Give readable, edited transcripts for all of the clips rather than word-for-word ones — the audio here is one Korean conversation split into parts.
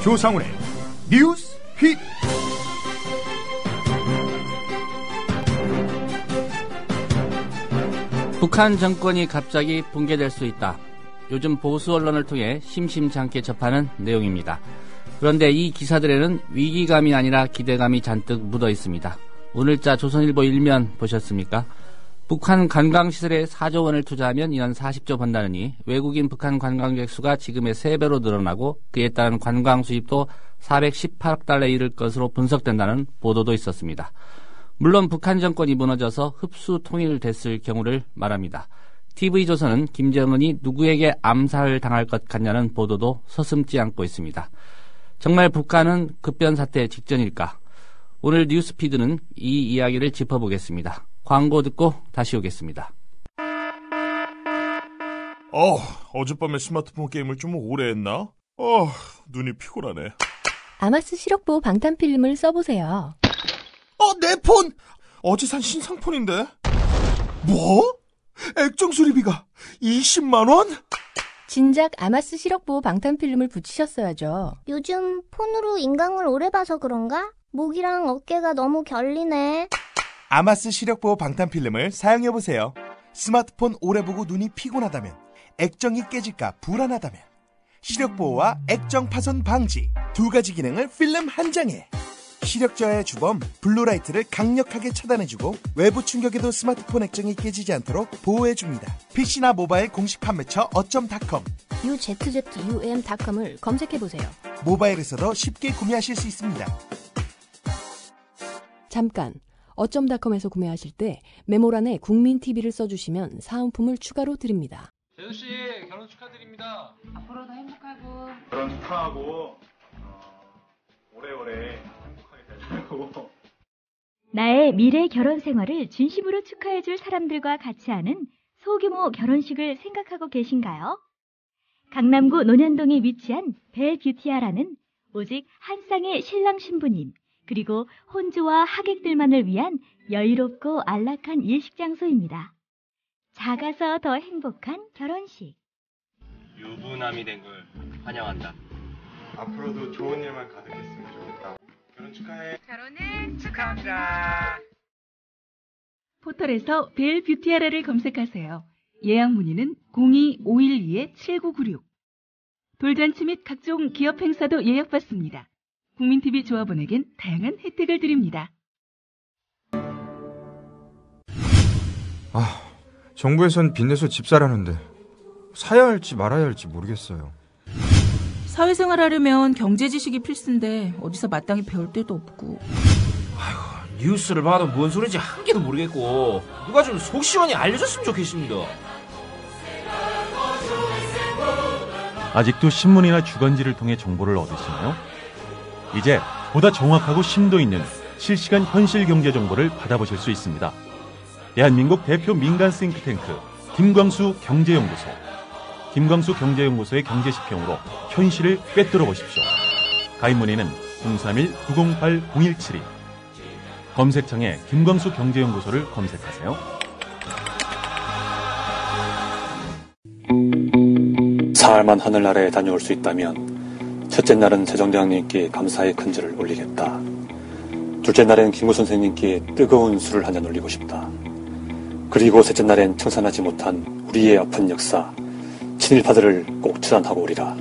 조상훈의 뉴스 픽. 북한 정권이 갑자기 붕괴될 수 있다. 요즘 보수 언론을 통해 심심찮게 접하는 내용입니다. 그런데 이 기사들에는 위기감이 아니라 기대감이 잔뜩 묻어 있습니다. 오늘자 조선일보 일면 보셨습니까? 북한 관광시설에 4조 원을 투자하면 연 40조 번다느니 외국인 북한 관광객 수가 지금의 3배로 늘어나고 그에 따른 관광 수입도 418억 달러에 이를 것으로 분석된다는 보도도 있었습니다. 물론 북한 정권이 무너져서 흡수 통일됐을 경우를 말합니다. TV조선은 김정은이 누구에게 암살을 당할 것 같냐는 보도도 서슴지 않고 있습니다. 정말 북한은 급변사태 직전일까? 오늘 뉴스피드는 이 이야기를 짚어보겠습니다. 광고 듣고 다시 오겠습니다. 어젯밤에 스마트폰 게임을 좀 오래 했나? 눈이 피곤하네. 아마스 시력보호 방탄필름을 써보세요. 내 폰! 어제 산 신상폰인데? 뭐? 액정 수리비가 20만원? 진작 아마스 시력보호 방탄필름을 붙이셨어야죠. 요즘 폰으로 인강을 오래 봐서 그런가? 목이랑 어깨가 너무 결리네. 아마스 시력보호 방탄필름을 사용해보세요. 스마트폰 오래 보고 눈이 피곤하다면, 액정이 깨질까 불안하다면, 시력보호와 액정 파손 방지 2가지 기능을 필름 한 장에. 시력 저하의 주범 블루라이트를 강력하게 차단해주고 외부 충격에도 스마트폰 액정이 깨지지 않도록 보호해줍니다. PC나 모바일 공식 판매처 어쩜닷컴, UZZUM.com을 검색해보세요. 모바일에서도 쉽게 구매하실 수 있습니다. 잠깐, 어쩜닷컴에서 구매하실 때 메모란에 국민TV를 써주시면 사은품을 추가로 드립니다. 재수씨, 결혼 축하드립니다. 앞으로도 행복하고 결혼 축하하고 오래오래 행복하게 되자고. 나의 미래 결혼 생활을 진심으로 축하해줄 사람들과 같이 하는 소규모 결혼식을 생각하고 계신가요? 강남구 논현동에 위치한 벨뷰티아라는 오직 한 쌍의 신랑 신부님 그리고 혼주와 하객들만을 위한 여유롭고 안락한 예식 장소입니다. 작아서 더 행복한 결혼식. 유부남이 된 걸 환영한다. 앞으로도 좋은 일만 가득했으면 좋겠다. 결혼 축하해. 결혼을 축하합니다. 포털에서 벨뷰티아라를 검색하세요. 예약 문의는 02-512-7996. 돌잔치 및 각종 기업 행사도 예약받습니다. 국민TV 조합원에겐 다양한 혜택을 드립니다. 정부에선 빚내서 집 사라는데 사야 할지 말아야 할지 모르겠어요. 사회생활 하려면 경제 지식이 필수인데 어디서 마땅히 배울 데도 없고. 뉴스를 봐도 뭔 소리인지 한 개도 모르겠고 누가 좀 속 시원히 알려줬으면 좋겠습니다. 아직도 신문이나 주간지를 통해 정보를 얻으시나요? 이제 보다 정확하고 심도 있는 실시간 현실 경제 정보를 받아보실 수 있습니다. 대한민국 대표 민간 싱크탱크 김광수 경제연구소. 김광수 경제연구소의 경제시평으로 현실을 꿰뚫어 보십시오. 가입 문의는 031-908-0172. 검색창에 김광수 경제연구소를 검색하세요. 사흘만 하늘나라에 다녀올 수 있다면 첫째 날은 세종대왕님께 감사의 큰절을 올리겠다. 둘째 날엔 김구 선생님께 뜨거운 술을 한잔 올리고 싶다. 그리고 셋째 날엔 청산하지 못한 우리의 아픈 역사, 친일파들을 꼭 추단하고 오리라.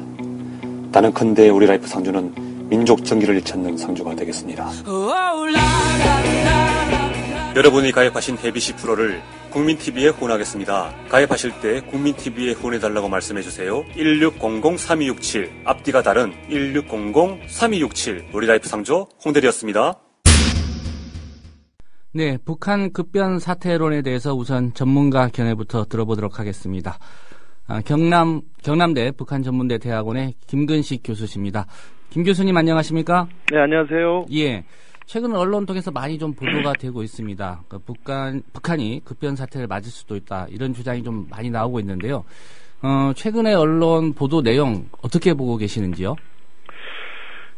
단언컨대 우리 라이프 상주는 민족 정기를 잃지 않는 상주가 되겠습니다. 여러분이 가입하신 해비시 프로를 국민TV에 후원하겠습니다. 가입하실 때 국민TV에 후원해달라고 말씀해주세요. 1600-3267 앞뒤가 다른 1600-3267 우리 라이프 상조 홍대리였습니다. 네, 북한 급변 사태론에 대해서 우선 전문가 견해부터 들어보도록 하겠습니다. 경남대 북한전문대 대학원의 김근식 교수십니다. 김 교수님 안녕하십니까? 네, 안녕하세요. 예. 최근 언론 통해서 많이 좀 보도가 되고 있습니다. 북한이 급변 사태를 맞을 수도 있다. 이런 주장이 좀 많이 나오고 있는데요. 최근의 언론 보도 내용 어떻게 보고 계시는지요?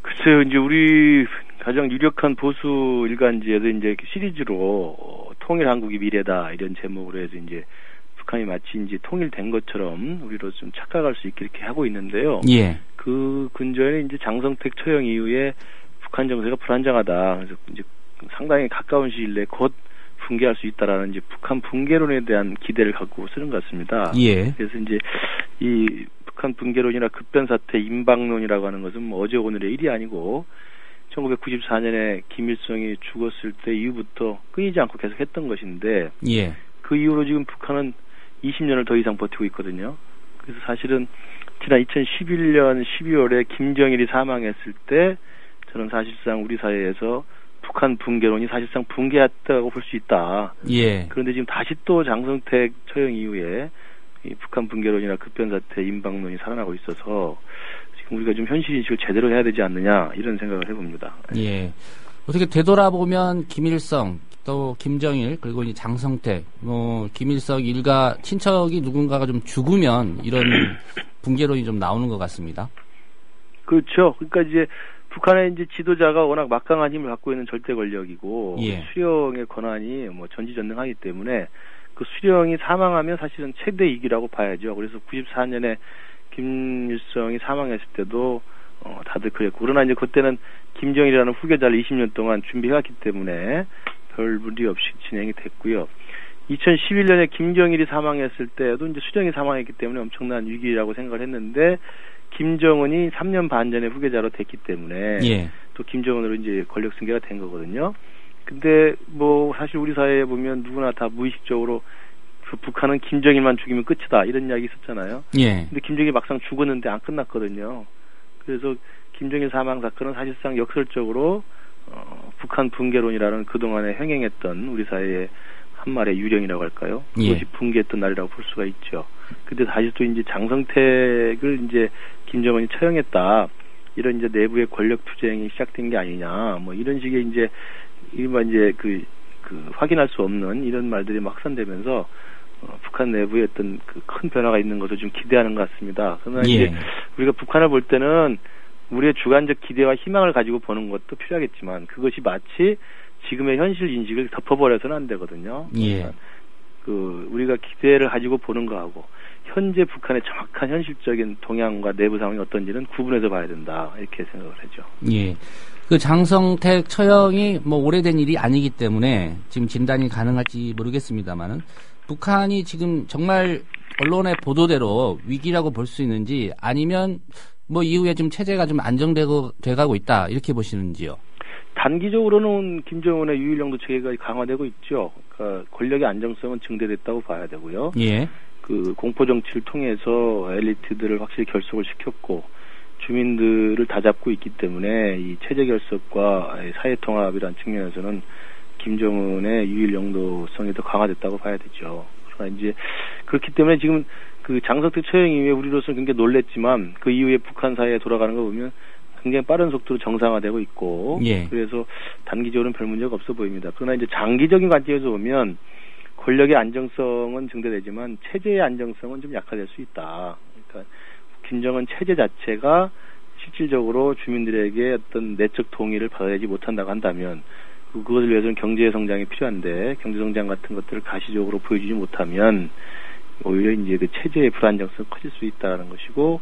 글쎄요, 이제 우리 가장 유력한 보수 일간지에서 이제 시리즈로 통일 한국의 미래다 이런 제목으로 해서 이제 북한이 마치 이제 통일된 것처럼 우리로 좀 착각할 수 있게 이렇게 하고 있는데요. 예. 그 근저에 이제 장성택 처형 이후에 북한 정세가 불안정하다. 그래서 이제 상당히 가까운 시일 내에 곧 붕괴할 수 있다라는 이제 북한 붕괴론에 대한 기대를 갖고 쓰는 것 같습니다. 예. 그래서 이제 이 북한 붕괴론이나 급변사태, 임박론이라고 하는 것은 뭐 어제 오늘의 일이 아니고 1994년에 김일성이 죽었을 때 이후부터 끊이지 않고 계속 했던 것인데 예. 그 이후로 지금 북한은 20년을 더 이상 버티고 있거든요. 그래서 사실은 지난 2011년 12월에 김정일이 사망했을 때 저는 사실상 우리 사회에서 북한 붕괴론이 사실상 붕괴했다고 볼 수 있다. 예. 그런데 지금 다시 또 장성택 처형 이후에 이 북한 붕괴론이나 급변사태, 임박론이 살아나고 있어서 지금 우리가 좀 현실인식을 제대로 해야 되지 않느냐 이런 생각을 해봅니다. 예. 어떻게 되돌아보면 김일성, 또 김정일, 그리고 이제 장성택, 김일성 일가 친척이 누군가가 좀 죽으면 이런 붕괴론이 좀 나오는 것 같습니다. 그렇죠. 그러니까 이제 북한의 이제 지도자가 워낙 막강한 힘을 갖고 있는 절대 권력이고 예. 수령의 권한이 뭐 전지전능하기 때문에 그 수령이 사망하면 사실은 최대 위기라고 봐야죠. 그래서 94년에 김일성이 사망했을 때도 다들 그랬고 그러나 이제 그때는 김정일이라는 후계자를 20년 동안 준비해왔기 때문에 별 문제 없이 진행이 됐고요. 2011년에 김정일이 사망했을 때도 이제 수령이 사망했기 때문에 엄청난 위기라고 생각을 했는데 김정은이 3년 반 전에 후계자로 됐기 때문에 예. 또 김정은으로 이제 권력 승계가 된 거거든요. 근데 뭐 사실 우리 사회에 보면 누구나 다 무의식적으로 그 북한은 김정일만 죽이면 끝이다 이런 이야기 있었잖아요. 예. 근데 김정일이 막상 죽었는데 안 끝났거든요. 그래서 김정일 사망 사건은 사실상 역설적으로 북한 붕괴론이라는 그동안에 행행했던 우리 사회의 한 말의 유령이라고 할까요? 그것이 예. 붕괴했던 날이라고 볼 수가 있죠. 근데 다시 또 이제 장성택을 이제 김정은이 처형했다. 이런 이제 내부의 권력 투쟁이 시작된 게 아니냐. 뭐 이런 식의 이제 일반 이제 그 확인할 수 없는 이런 말들이 막 확산되면서 북한 내부에 어떤 그 큰 변화가 있는 것을 좀 기대하는 것 같습니다. 그러나 예. 이제 우리가 북한을 볼 때는 우리의 주관적 기대와 희망을 가지고 보는 것도 필요하겠지만 그것이 마치 지금의 현실 인식을 덮어버려서는 안 되거든요. 예. 우리가 기대를 가지고 보는 거하고 현재 북한의 정확한 현실적인 동향과 내부 상황이 어떤지는 구분해서 봐야 된다 이렇게 생각을 하죠. 예. 그 장성택 처형이 뭐 오래된 일이 아니기 때문에 지금 진단이 가능할지 모르겠습니다만은 북한이 지금 정말 언론의 보도대로 위기라고 볼 수 있는지 아니면 뭐 이후에 좀 체제가 좀 안정돼가고 있다 이렇게 보시는지요? 단기적으로는 김정은의 유일영도 체계가 강화되고 있죠. 그러니까 권력의 안정성은 증대됐다고 봐야 되고요. 예. 그 공포 정치를 통해서 엘리트들을 확실히 결속을 시켰고 주민들을 다잡고 있기 때문에 이 체제 결속과 사회 통합이라는 측면에서는 김정은의 유일 영도성이 더 강화됐다고 봐야 되죠. 그러나 이제 그렇기 때문에 지금 그 장성택 처형 이후에 우리로서는 굉장히 놀랬지만 그 이후에 북한 사회에 돌아가는 거 보면 굉장히 빠른 속도로 정상화되고 있고 예. 그래서 단기적으로는 별 문제가 없어 보입니다. 그러나 이제 장기적인 관점에서 보면 권력의 안정성은 증대되지만 체제의 안정성은 좀 약화될 수 있다. 그러니까 김정은 체제 자체가 실질적으로 주민들에게 어떤 내적 동의를 받아내지 못한다고 한다면 그것을 위해서는 경제 성장이 필요한데 경제 성장 같은 것들을 가시적으로 보여주지 못하면 오히려 이제 그 체제의 불안정성이 커질 수 있다는 것이고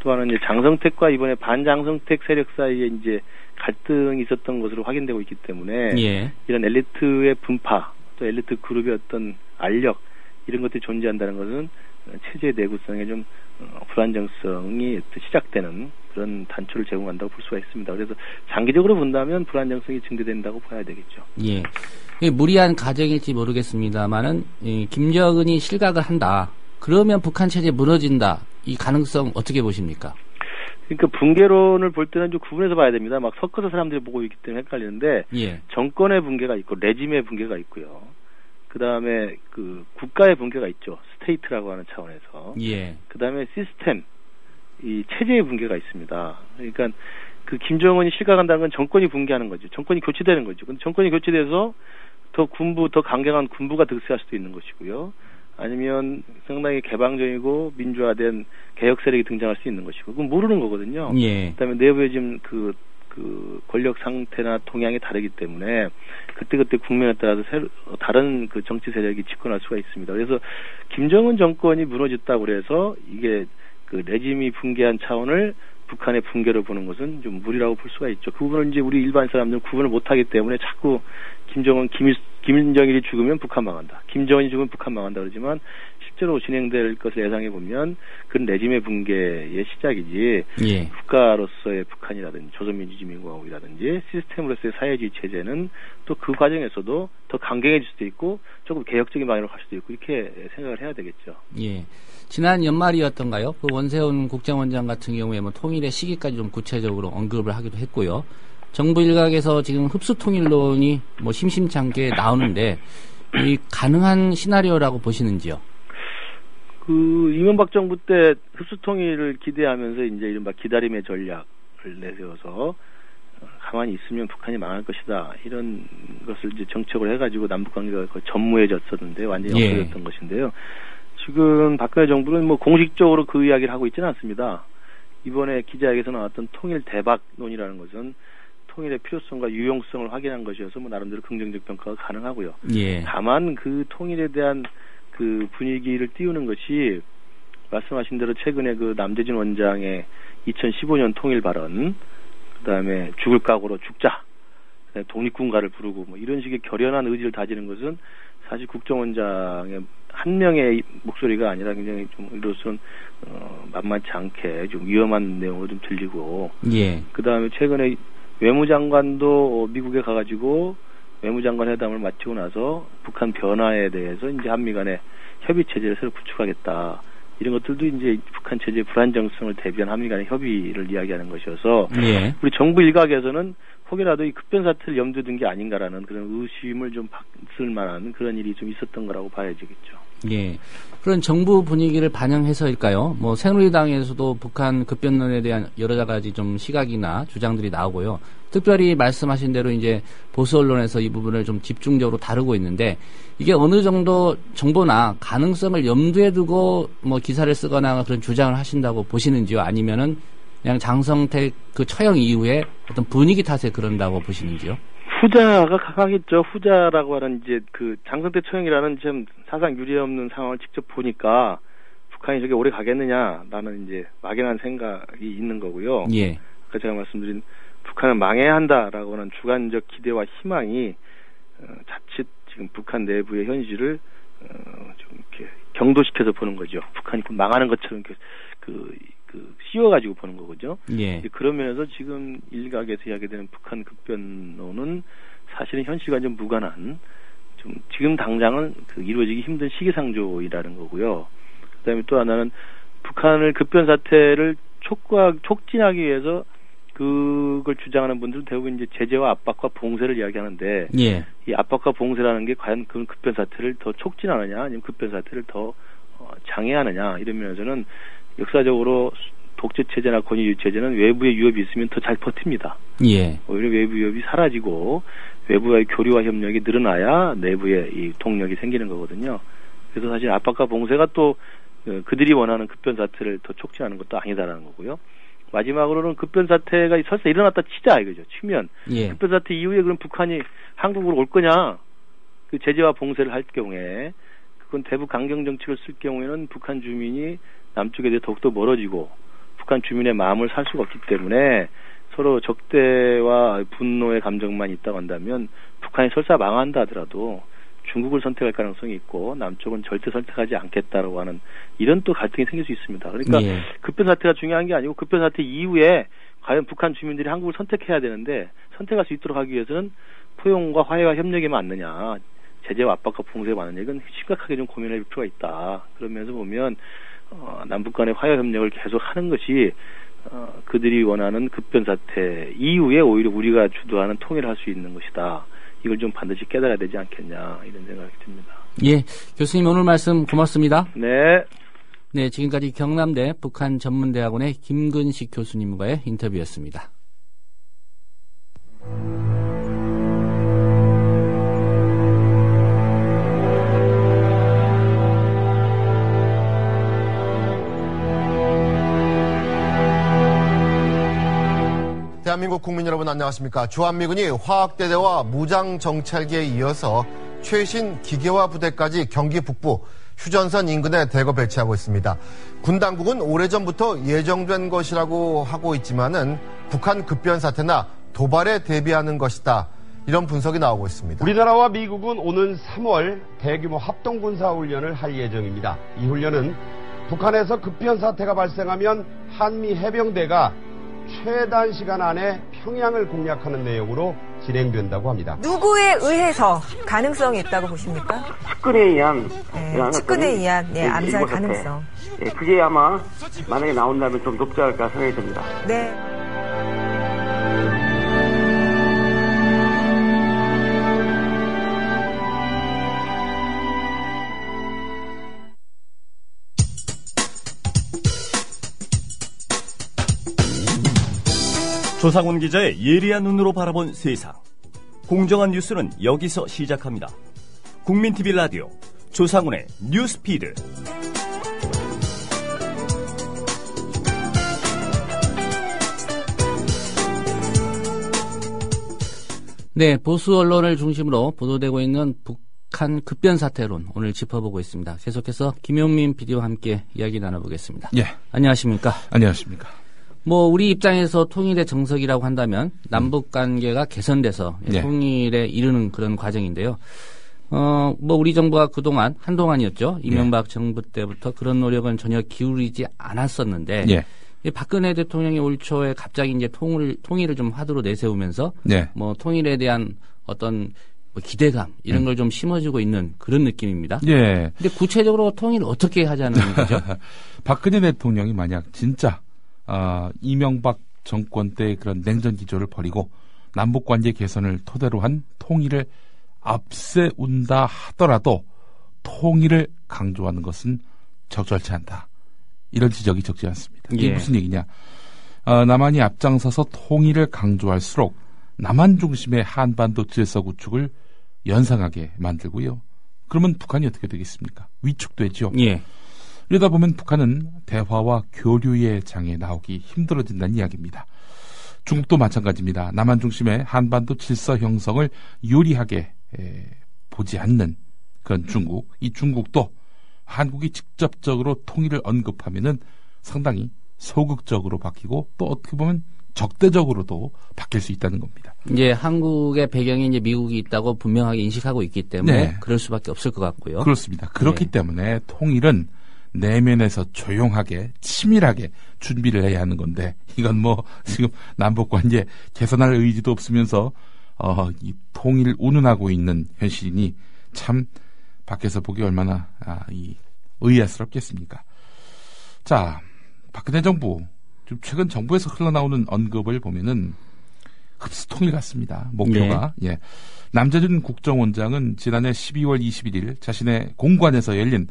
또 하나는 이제 장성택과 이번에 반장성택 세력 사이에 이제 갈등이 있었던 것으로 확인되고 있기 때문에 예. 이런 엘리트의 분파 또 엘리트 그룹의 어떤 알력 이런 것들이 존재한다는 것은 체제의 내구성에 좀 불안정성이 시작되는 그런 단초를 제공한다고 볼 수가 있습니다. 그래서 장기적으로 본다면 불안정성이 증대된다고 봐야 되겠죠. 예. 무리한 가정일지 모르겠습니다만은 김정은이 실각을 한다. 그러면 북한 체제 무너진다. 이 가능성 어떻게 보십니까? 그러니까 붕괴론을 볼 때는 좀 구분해서 봐야 됩니다. 막 섞어서 사람들이 보고 있기 때문에 헷갈리는데 예. 정권의 붕괴가 있고 레짐의 붕괴가 있고요. 그 다음에 그 국가의 붕괴가 있죠. 스테이트라고 하는 차원에서. 예. 그 다음에 시스템, 이 체제의 붕괴가 있습니다. 그러니까 그 김정은이 실각한다는 건 정권이 붕괴하는 거죠. 정권이 교체되는 거죠. 근데 정권이 교체돼서 더 강경한 군부가 득세할 수도 있는 것이고요. 아니면 상당히 개방적이고 민주화된 개혁 세력이 등장할 수 있는 것이고 그건 모르는 거거든요. 예. 그다음에 내부에 지금 그 권력 상태나 동향이 다르기 때문에 그때 국면에 따라서 다른 그 정치 세력이 집권할 수가 있습니다. 그래서 김정은 정권이 무너졌다고 그래서 이게 그 레짐이 붕괴한 차원을 북한의 붕괴를 보는 것은 좀 무리라고 볼 수가 있죠. 그 부분은 이제 우리 일반 사람들은 구분을 못하기 때문에 자꾸 김정일이 죽으면 북한 망한다. 김정은이 죽으면 북한 망한다 그러지만 실제로 진행될 것을 예상해 보면 그런 레짐의 붕괴의 시작이지 예. 국가로서의 북한이라든지 조선민주주의민국이라든지 시스템으로서의 사회주의 체제는 또 그 과정에서도 더 강경해질 수도 있고 조금 개혁적인 방향으로 갈 수도 있고 이렇게 생각을 해야 되겠죠. 예. 지난 연말이었던가요? 그 원세훈 국정원장 같은 경우에 뭐 통일의 시기까지 좀 구체적으로 언급을 하기도 했고요. 정부 일각에서 지금 흡수 통일론이 뭐 심심찮게 나오는데 이 가능한 시나리오라고 보시는지요? 그 이명박 정부 때 흡수 통일을 기대하면서 이제 이른바 기다림의 전략을 내세워서 가만히 있으면 북한이 망할 것이다 이런 것을 이제 정책을 해가지고 남북 관계가 거의 전무해졌었는데 완전히 없어졌던 것인데요. 지금 박근혜 정부는 뭐 공식적으로 그 이야기를 하고 있지는 않습니다. 이번에 기자회견에서 나왔던 통일 대박론이라는 것은 통일의 필요성과 유용성을 확인한 것이어서 뭐 나름대로 긍정적 평가가 가능하고요. 예. 다만 그 통일에 대한 그 분위기를 띄우는 것이 말씀하신 대로 최근에 그 남재진 원장의 2015년 통일 발언, 그다음에 죽을 각오로 죽자, 독립군가를 부르고 뭐 이런 식의 결연한 의지를 다지는 것은 사실 국정원장의 한 명의 목소리가 아니라 굉장히 좀 이로서는 만만치 않게 좀 위험한 내용으로 좀 들리고, 예. 그다음에 최근에 외무장관도 미국에 가가지고 외무장관 회담을 마치고 나서 북한 변화에 대해서 이제 한미 간의 협의 체제를 새로 구축하겠다. 이런 것들도 이제 북한 체제의 불안정성을 대비한 한미 간의 협의를 이야기하는 것이어서 예. 우리 정부 일각에서는 혹여라도 이 급변 사태를 염두에 둔 게 아닌가라는 그런 의심을 좀 받을 만한 그런 일이 좀 있었던 거라고 봐야지겠죠. 예. 그런 정부 분위기를 반영해서일까요? 뭐 새누리당에서도 북한 급변론에 대한 여러 가지 좀 시각이나 주장들이 나오고요. 특별히 말씀하신 대로 이제 보수 언론에서 이 부분을 좀 집중적으로 다루고 있는데 이게 어느 정도 정보나 가능성을 염두에 두고 뭐 기사를 쓰거나 그런 주장을 하신다고 보시는지요? 아니면은 그냥 장성택 그 처형 이후에 어떤 분위기 탓에 그런다고 보시는지요? 후자가 강하겠죠. 후자라고 하는 이제 그 장성택 처형이라는 좀 사상 유례 없는 상황을 직접 보니까 북한이 저게 오래 가겠느냐라는 이제 막연한 생각이 있는 거고요. 예. 아까 제가 말씀드린 북한은 망해야 한다라고 하는 주관적 기대와 희망이 자칫 지금 북한 내부의 현실을 좀 이렇게 경도시켜서 보는 거죠. 북한이 망하는 것처럼 씌워가지고 보는 거거든요. 예. 그런 면에서 지금 일각에서 이야기되는 북한 급변론은 사실은 현실과 좀 무관한, 좀 지금 당장은 이루어지기 힘든 시기상조이라는 거고요. 그다음에 또 하나는 북한을 급변 사태를 촉진하기 위해서 그걸 주장하는 분들은 대부분 이제 제재와 압박과 봉쇄를 이야기하는데, 예. 이 압박과 봉쇄라는 게 과연 그 급변 사태를 더 촉진하느냐, 아니면 급변 사태를 더 장애하느냐, 이런 면에서는 역사적으로 독재 체제나 권위주의 체제는 외부의 위협이 있으면 더 잘 버팁니다. 예. 오히려 외부 위협이 사라지고 외부와의 교류와 협력이 늘어나야 내부의 이 동력이 생기는 거거든요. 그래서 사실 압박과 봉쇄가 또 그들이 원하는 급변 사태를 더 촉진하는 것도 아니다라는 거고요. 마지막으로는 급변 사태가 설사 일어났다 치자 이거죠. 치면 예. 급변 사태 이후에 그럼 북한이 한국으로 올 거냐? 그 제재와 봉쇄를 할 경우에 그건 대북 강경 정책을 쓸 경우에는 북한 주민이 남쪽에 대해 더욱더 멀어지고 북한 주민의 마음을 살 수가 없기 때문에 서로 적대와 분노의 감정만 있다고 한다면 북한이 설사 망한다 하더라도 중국을 선택할 가능성이 있고 남쪽은 절대 선택하지 않겠다라고 하는 이런 또 갈등이 생길 수 있습니다. 그러니까 예. 급변 사태가 중요한 게 아니고 급변 사태 이후에 과연 북한 주민들이 한국을 선택해야 되는데 선택할 수 있도록 하기 위해서는 포용과 화해와 협력이 맞느냐, 제재와 압박과 봉쇄가 맞느냐, 이건 심각하게 좀 고민할 필요가 있다. 그러면서 보면 남북 간의 화해 협력을 계속 하는 것이 그들이 원하는 급변 사태 이후에 오히려 우리가 주도하는 통일을 할 수 있는 것이다. 이걸 좀 반드시 깨달아야 되지 않겠냐, 이런 생각이 듭니다. 예, 교수님 오늘 말씀 고맙습니다. 네. 네, 지금까지 경남대 북한전문대학원의 김근식 교수님과의 인터뷰였습니다. 대한민국 국민 여러분 안녕하십니까. 주한미군이 화학대대와 무장정찰기에 이어서 최신 기계화 부대까지 경기 북부 휴전선 인근에 대거 배치하고 있습니다. 군 당국은 오래전부터 예정된 것이라고 하고 있지만은 북한 급변 사태나 도발에 대비하는 것이다. 이런 분석이 나오고 있습니다. 우리나라와 미국은 오는 3월 대규모 합동군사훈련을 할 예정입니다. 이 훈련은 북한에서 급변 사태가 발생하면 한미 해병대가 최단 시간 안에 평양을 공략하는 내용으로 진행된다고 합니다. 누구에 의해서 가능성이 있다고 보십니까? 측근에 의한 측근에 의한 암살 가능성. 그게 아마 만약에 나온다면 좀 높지 않을까 생각이 듭니다. 네. 조상훈 기자의 예리한 눈으로 바라본 세상. 공정한 뉴스는 여기서 시작합니다. 국민TV 라디오 조상훈의 뉴스피드. 네, 보수 언론을 중심으로 보도되고 있는 북한 급변 사태론 오늘 짚어보고 있습니다. 계속해서 김용민 PD와 함께 이야기 나눠보겠습니다. 예. 안녕하십니까? 안녕하십니까? 우리 입장에서 통일의 정석이라고 한다면 남북 관계가 개선돼서 통일에 이르는 그런 과정인데요. 우리 정부가 그동안 한동안이었죠. 이명박 정부 때부터 그런 노력은 전혀 기울이지 않았었는데 박근혜 대통령이 올 초에 갑자기 이제 통일을 좀 화두로 내세우면서 통일에 대한 어떤 기대감 이런 걸 좀 심어주고 있는 그런 느낌입니다. 예. 근데 구체적으로 통일을 어떻게 하자는 거죠? 박근혜 대통령이 만약 진짜 이명박 정권 때의 그런 냉전 기조를 버리고 남북관계 개선을 토대로 한 통일을 앞세운다 하더라도 통일을 강조하는 것은 적절치 않다. 이런 지적이 적지 않습니다. 이게 무슨 얘기냐. 남한이 앞장서서 통일을 강조할수록 남한 중심의 한반도 질서 구축을 연상하게 만들고요. 그러면 북한이 어떻게 되겠습니까? 위축되죠. 이러다 보면 북한은 대화와 교류의 장에 나오기 힘들어진다는 이야기입니다. 중국도 마찬가지입니다. 남한 중심의 한반도 질서 형성을 유리하게 보지 않는 그런 중국. 이 중국도 한국이 직접적으로 통일을 언급하면은 상당히 소극적으로 바뀌고 또 어떻게 보면 적대적으로도 바뀔 수 있다는 겁니다. 이제 한국의 배경에 이제 미국이 있다고 분명하게 인식하고 있기 때문에 그럴 수밖에 없을 것 같고요. 그렇습니다. 그렇기 때문에 통일은 내면에서 조용하게 치밀하게 준비를 해야 하는 건데 이건 지금 남북관계 개선할 의지도 없으면서 이 통일을 운운하고 있는 현실이니 참 밖에서 보기 얼마나 의아스럽겠습니까? 자, 박근혜 정부 좀 최근 정부에서 흘러나오는 언급을 보면은 흡수통일 같습니다. 목표가 남재준 국정원장은 지난해 12월 21일 자신의 공관에서 열린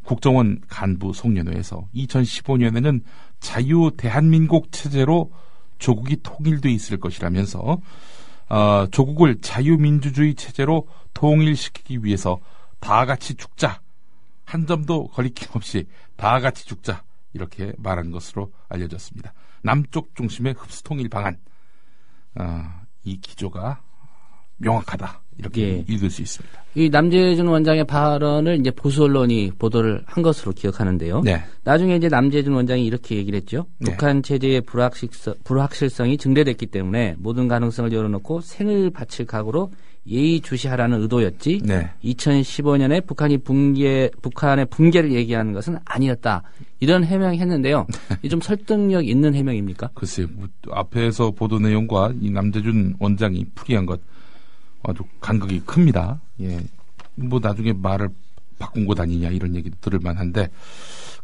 국정원 간부 송년회에서 2015년에는 자유 대한민국 체제로 조국이 통일돼 있을 것이라면서 조국을 자유민주주의 체제로 통일시키기 위해서 다 같이 죽자. 한 점도 거리낌 없이 다 같이 죽자. 이렇게 말한 것으로 알려졌습니다. 남쪽 중심의 흡수통일 방안. 이 기조가 명확하다. 이렇게 읽을 수 있습니다. 이 남재준 원장의 발언을 이제 보수 언론이 보도를 한 것으로 기억하는데요. 나중에 이제 남재준 원장이 이렇게 얘기를 했죠. 북한 체제의 불확실성이 증대됐기 때문에 모든 가능성을 열어놓고 생을 바칠 각오로 예의주시하라는 의도였지. 2015년에 북한의 붕괴를 얘기하는 것은 아니었다. 이런 해명했는데요. 이 좀 설득력 있는 해명입니까? 글쎄요. 앞에서 보도 내용과 이 남재준 원장이 풀이한 것 아주 간극이 큽니다. 나중에 말을 바꾼 거 아니냐 이런 얘기도 들을 만한데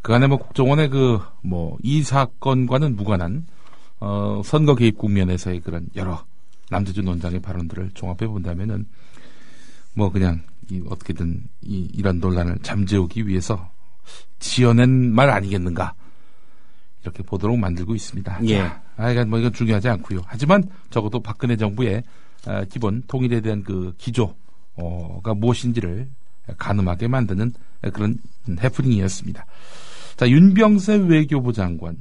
그 안에 국정원의 이 사건과는 무관한 선거 개입 국면에서의 그런 여러 남재준 원장의 발언들을 종합해 본다면은 그냥 어떻게든 이런 논란을 잠재우기 위해서 지어낸 말 아니겠는가 이렇게 보도록 만들고 있습니다. 이건 중요하지 않고요. 하지만 적어도 박근혜 정부의 기본 통일에 대한 그 기조가 무엇인지를 가늠하게 만드는 그런 해프닝이었습니다. 자, 윤병세 외교부 장관,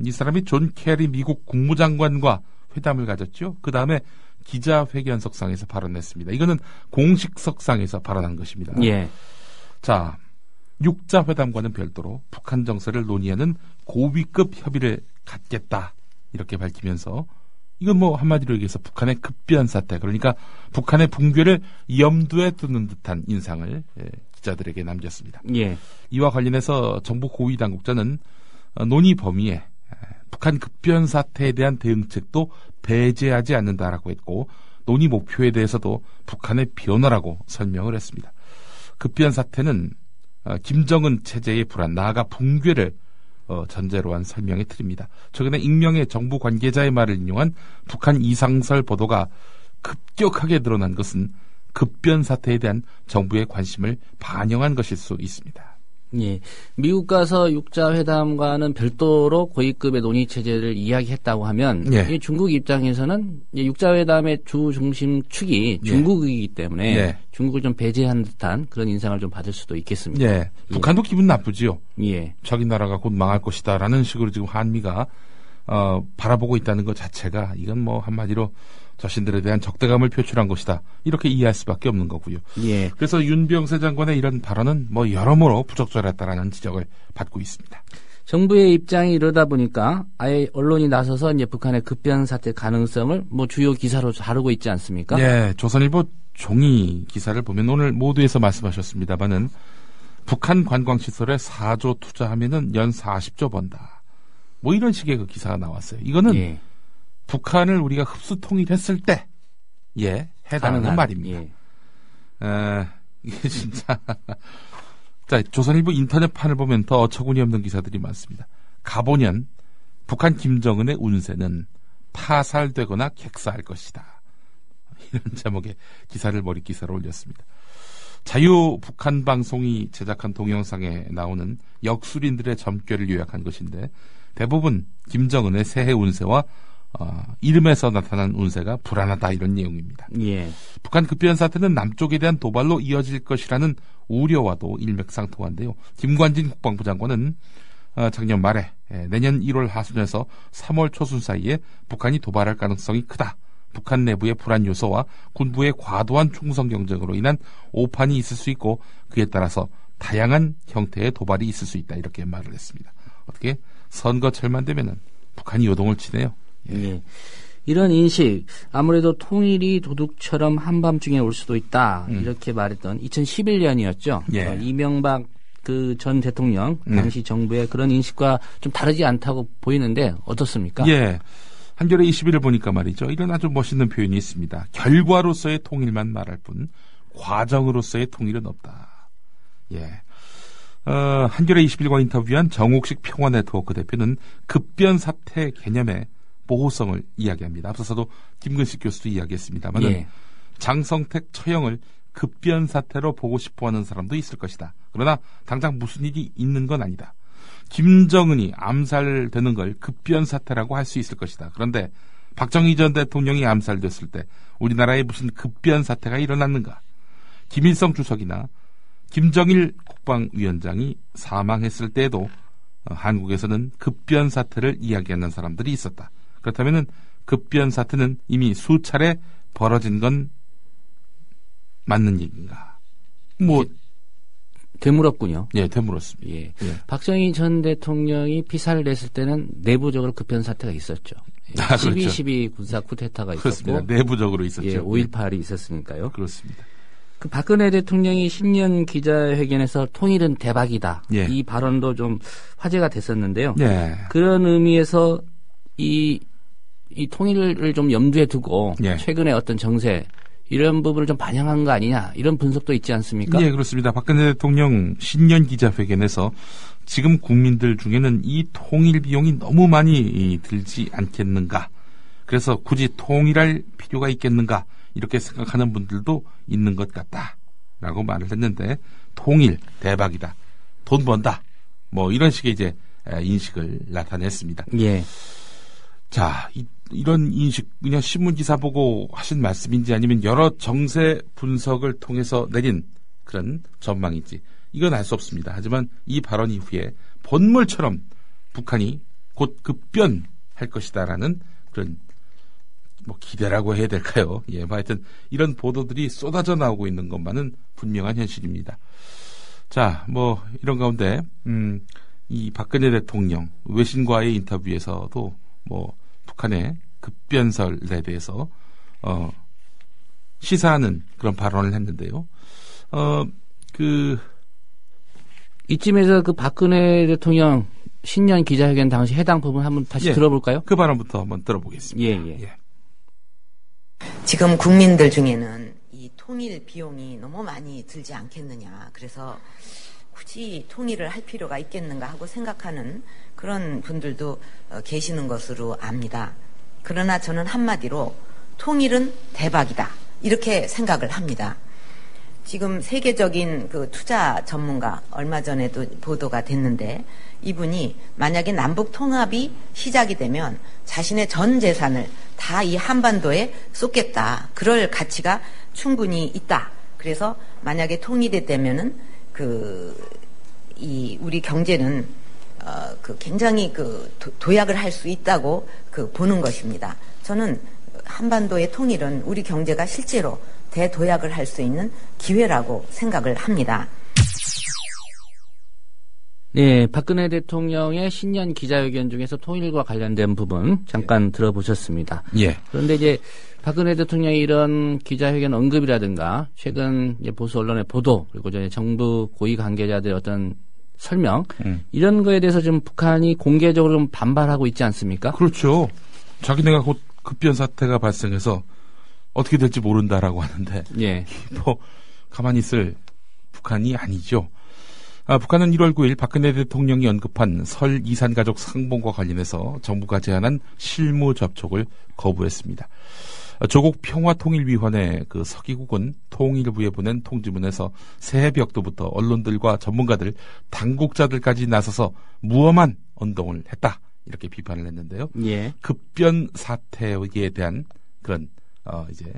이 사람이 존 케리 미국 국무장관과 회담을 가졌죠. 그 다음에 기자회견석상에서 발언했습니다. 이거는 공식석상에서 발언한 것입니다. 예. 자, 육자회담과는 별도로 북한 정세를 논의하는 고위급 협의를 갖겠다 이렇게 밝히면서 이건 뭐 한마디로 얘기해서 북한의 급변 사태, 그러니까 북한의 붕괴를 염두에 두는 듯한 인상을 기자들에게 남겼습니다. 예. 이와 관련해서 정부 고위 당국자는 논의 범위에 북한 급변 사태에 대한 대응책도 배제하지 않는다라고 했고, 논의 목표에 대해서도 북한의 변화라고 설명을 했습니다. 급변 사태는 김정은 체제의 불안, 나아가 붕괴를 전제로 한 설명의 틀입니다. 최근에 익명의 정부 관계자의 말을 인용한 북한 이상설 보도가 급격하게 늘어난 것은 급변 사태에 대한 정부의 관심을 반영한 것일 수 있습니다. 예, 미국 가서 육자회담과는 별도로 고위급의 논의 체제를 이야기했다고 하면 이 중국 입장에서는 육자회담의 주 중심 축이 중국이기 때문에 중국을 좀 배제한 듯한 그런 인상을 좀 받을 수도 있겠습니다. 예, 북한도 기분 나쁘지요. 예, 자기 나라가 곧 망할 것이다라는 식으로 지금 한미가 바라보고 있다는 것 자체가 이건 뭐 한마디로 자신들에 대한 적대감을 표출한 것이다, 이렇게 이해할 수밖에 없는 거고요. 예. 그래서 윤병세 장관의 이런 발언은 뭐 여러모로 부적절했다라는 지적을 받고 있습니다. 정부의 입장이 이러다 보니까 아예 언론이 나서서 이제 북한의 급변 사태 가능성을 뭐 주요 기사로 다루고 있지 않습니까? 예, 조선일보 종이 기사를 보면 오늘 모두에서 말씀하셨습니다만은 북한 관광시설에 4조 투자하면은 연 40조 번다. 뭐 이런 식의 그 기사가 나왔어요. 이거는 북한을 우리가 흡수 통일했을 때, 해당하는 말입니다. 이게 진짜. 자, 조선일보 인터넷판을 보면 더 어처구니 없는 기사들이 많습니다. 가보년 북한 김정은의 운세는 타살되거나 객사할 것이다. 이런 제목의 기사를 머리 기사로 올렸습니다. 자유 북한 방송이 제작한 동영상에 나오는 역술인들의 점괘를 요약한 것인데, 대부분 김정은의 새해 운세와 이름에서 나타난 운세가 불안하다, 이런 내용입니다. 예. 북한 급변 사태는 남쪽에 대한 도발로 이어질 것이라는 우려와도 일맥상통한데요. 김관진 국방부 장관은 작년 말에 내년 1월 하순에서 3월 초순 사이에 북한이 도발할 가능성이 크다. 북한 내부의 불안 요소와 군부의 과도한 충성 경쟁으로 인한 오판이 있을 수 있고, 그에 따라서 다양한 형태의 도발이 있을 수 있다, 이렇게 말을 했습니다. 어떻게 선거철만 되면은 북한이 요동을 치네요. 예. 이런 인식, 아무래도 통일이 도둑처럼 한밤중에 올 수도 있다, 이렇게 말했던 2011년이었죠. 이명박 그 전 대통령 당시 정부의 그런 인식과 좀 다르지 않다고 보이는데 어떻습니까? 예. 한겨레 21을 보니까 말이죠. 이런 아주 멋있는 표현이 있습니다. 결과로서의 통일만 말할 뿐 과정으로서의 통일은 없다. 예. 한겨레 21과 인터뷰한 정옥식 평화네트워크 대표는 급변 사태 개념의 보호성을 이야기합니다. 앞서서도 김근식 교수도 이야기했습니다만 장성택 처형을 급변 사태로 보고 싶어하는 사람도 있을 것이다. 그러나 당장 무슨 일이 있는 건 아니다. 김정은이 암살되는 걸 급변 사태라고 할 수 있을 것이다. 그런데 박정희 전 대통령이 암살됐을 때 우리나라에 무슨 급변 사태가 일어났는가? 김일성 주석이나 김정일 국방위원장이 사망했을 때에도 한국에서는 급변 사태를 이야기하는 사람들이 있었다. 그렇다면 급변 사태는 이미 수차례 벌어진 건 맞는 얘기인가? 뭐 되물었군요. 예, 되물었습니다. 예. 박정희 전 대통령이 피살을 냈을 때는 내부적으로 급변 사태가 있었죠. 12.12 군사 쿠데타가 있었고, 그렇습니다. 내부적으로 있었죠. 5.18이 있었으니까요. 그렇습니다. 그 박근혜 대통령이 신년 기자회견에서 통일은 대박이다. 이 발언도 좀 화제가 됐었는데요. 그런 의미에서 이 통일을 좀 염두에 두고 최근에 어떤 정세, 이런 부분을 좀 반영한 거 아니냐, 이런 분석도 있지 않습니까? 예, 그렇습니다. 박근혜 대통령 신년 기자회견에서 지금 국민들 중에는 이 통일 비용이 너무 많이 들지 않겠는가, 그래서 굳이 통일할 필요가 있겠는가, 이렇게 생각하는 분들도 있는 것 같다라고 말을 했는데, 통일 대박이다, 돈 번다, 뭐 이런 식의 이제 인식을 나타냈습니다. 예. 자, 이런 인식, 그냥 신문기사 보고 하신 말씀인지 아니면 여러 정세 분석을 통해서 내린 그런 전망인지, 이건 알 수 없습니다. 하지만 이 발언 이후에 본물처럼 북한이 곧 급변할 것이다라는 그런 뭐 기대라고 해야 될까요? 예, 하여튼 이런 보도들이 쏟아져 나오고 있는 것만은 분명한 현실입니다. 자, 뭐 이런 가운데 이 박근혜 대통령 외신과의 인터뷰에서도 뭐 북한의 급변설에 대해서 시사하는 그런 발언을 했는데요. 이쯤에서 그 박근혜 대통령 신년 기자회견 당시 해당 부분 한번 다시 들어볼까요? 그 발언부터 한번 들어보겠습니다. 예. 지금 국민들 중에는 이 통일 비용이 너무 많이 들지 않겠느냐. 그래서 굳이 통일을 할 필요가 있겠는가 하고 생각하는 그런 분들도 계시는 것으로 압니다. 그러나 저는 한마디로 통일은 대박이다. 이렇게 생각을 합니다. 지금 세계적인 그 투자 전문가 얼마 전에도 보도가 됐는데 이분이 만약에 남북 통합이 시작이 되면 자신의 전 재산을 다 이 한반도에 쏟겠다. 그럴 가치가 충분히 있다. 그래서 만약에 통일이 되면은 우리 경제는 굉장히 도약을 할 수 있다고 보는 것입니다. 저는 한반도의 통일은 우리 경제가 실제로 대도약을 할 수 있는 기회라고 생각을 합니다. 네, 박근혜 대통령의 신년 기자회견 중에서 통일과 관련된 부분 잠깐 들어보셨습니다. 예. 그런데 이제 박근혜 대통령의 이런 기자회견 언급이라든가 최근 이제 보수 언론의 보도 그리고 이제 정부 고위 관계자들의 어떤 설명 이런 거에 대해서 좀 북한이 공개적으로 좀 반발하고 있지 않습니까? 그렇죠. 자기네가 곧 급변 사태가 발생해서 어떻게 될지 모른다라고 하는데 뭐 가만히 있을 북한이 아니죠. 북한은 1월 9일 박근혜 대통령이 언급한 설 이산가족 상봉과 관련해서 정부가 제안한 실무 접촉을 거부했습니다. 조국 평화통일위원회 서기국은 통일부에 보낸 통지문에서 새해 벽도부터 언론들과 전문가들, 당국자들까지 나서서 무엄한 언동을 했다. 이렇게 비판을 했는데요. 예. 급변 사태에 대한 그런 이제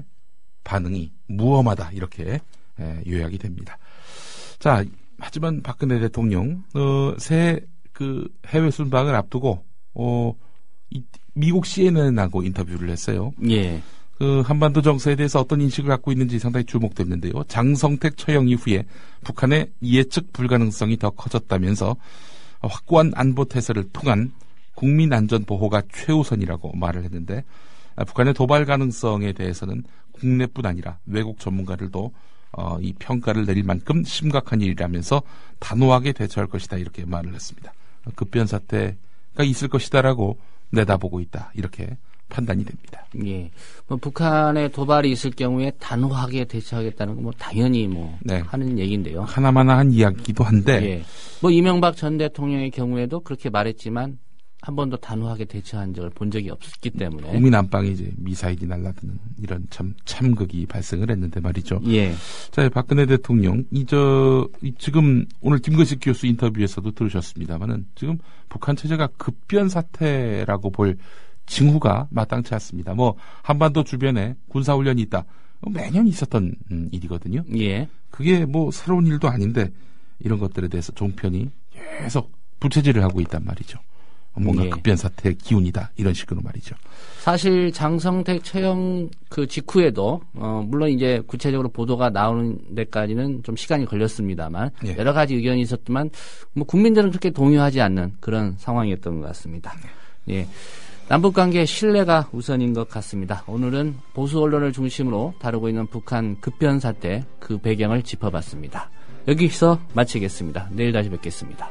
반응이 무엄하다 이렇게 요약이 됩니다. 자, 하지만 박근혜 대통령 새해 해외 순방을 앞두고 미국 CNN하고 인터뷰를 했어요. 예. 한반도 정세에 대해서 어떤 인식을 갖고 있는지 상당히 주목됐는데요. 장성택 처형 이후에 북한의 예측 불가능성이 더 커졌다면서 확고한 안보 태세를 통한 국민 안전 보호가 최우선이라고 말을 했는데 북한의 도발 가능성에 대해서는 국내뿐 아니라 외국 전문가들도 이 평가를 내릴 만큼 심각한 일이라면서 단호하게 대처할 것이다 이렇게 말을 했습니다. 급변 사태가 있을 것이다라고 내다보고 있다 이렇게 판단이 됩니다. 예, 뭐 북한의 도발이 있을 경우에 단호하게 대처하겠다는 건 뭐 당연히 하는 얘기인데요. 하나마나한 이야기도 한데, 예, 뭐 이명박 전 대통령의 경우에도 그렇게 말했지만 한 번도 단호하게 대처한 적을 본 적이 없었기 때문에 국민 안방에 이제 미사일이 날아드는 이런 참극이 발생을 했는데 말이죠. 예. 자, 박근혜 대통령 지금 오늘 김거식 교수 인터뷰에서도 들으셨습니다만은 지금 북한 체제가 급변 사태라고 볼 징후가 마땅치 않습니다. 뭐 한반도 주변에 군사훈련이 있다. 매년 있었던 일이거든요. 예. 그게 뭐 새로운 일도 아닌데 이런 것들에 대해서 종편이 계속 부채질을 하고 있단 말이죠. 뭔가 급변 사태의 기운이다 이런 식으로 말이죠. 사실 장성택 처형 직후에도 물론 이제 구체적으로 보도가 나오는 데까지는 좀 시간이 걸렸습니다만 여러 가지 의견이 있었지만 뭐 국민들은 그렇게 동요하지 않는 그런 상황이었던 것 같습니다. 예. 남북관계 신뢰가 우선인 것 같습니다. 오늘은 보수 언론을 중심으로 다루고 있는 북한 급변 사태 그 배경을 짚어봤습니다. 여기서 마치겠습니다. 내일 다시 뵙겠습니다.